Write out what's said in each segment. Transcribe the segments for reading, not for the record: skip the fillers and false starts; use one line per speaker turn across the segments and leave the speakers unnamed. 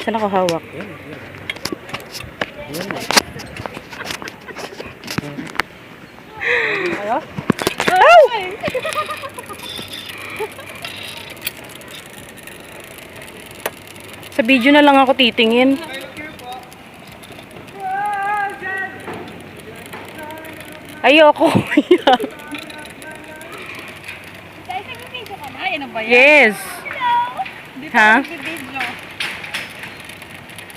Saan ako hawak? Sa video na lang ako titingin. Ayoko. Yes. Ha?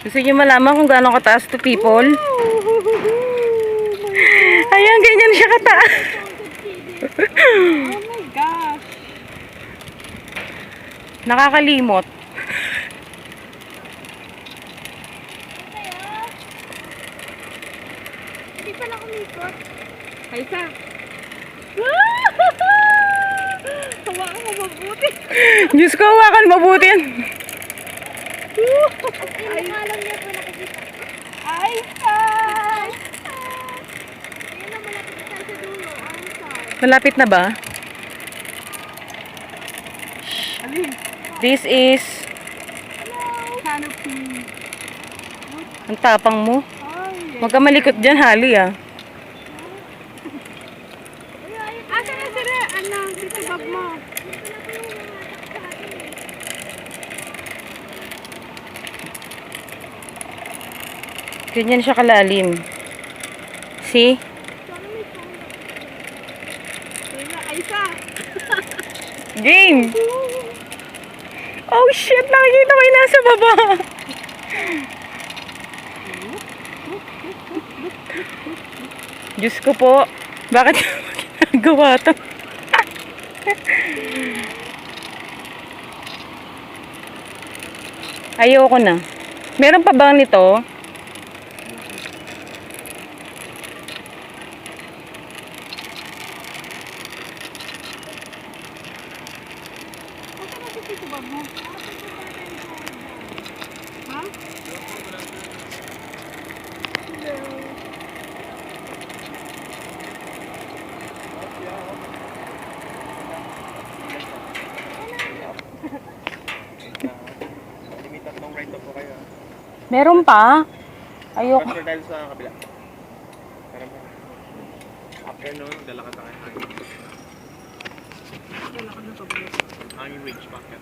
Gusto niyo malaman kung gaano kataas to people? Ayan, ganyan siya kataas.
Oh my gosh.
Nakakalimot.
Hindi pala kumikot. Kaisa. Hawakan mo mabuti.
Diyos ko, hawakan mabuti yan.
Ay, alam niya po nakikita. Ay, yun na malapit na tayo sa dulo.
Malapit na ba?
Alin?
This is...
Canopy.
Ang tapang mo.
Ay,
Huwag ka malikot dyan, hali ah.
asa na sila? Anong titibag mo?
Ganyan siya kalalim. See?
Aisa.
Game! Oh shit! Nakikita ko yung nasa baba. Diyos ko po. Bakit ginagawa ito? Ayoko na. Meron pa bang nito?
Asa na titibag mo? Ha?
Limited long ride po kayo.
Meron pa? Ayoko.
After dahil sa kabila. Parang after noon, dala ka tayo hangin. Hangin wage packet.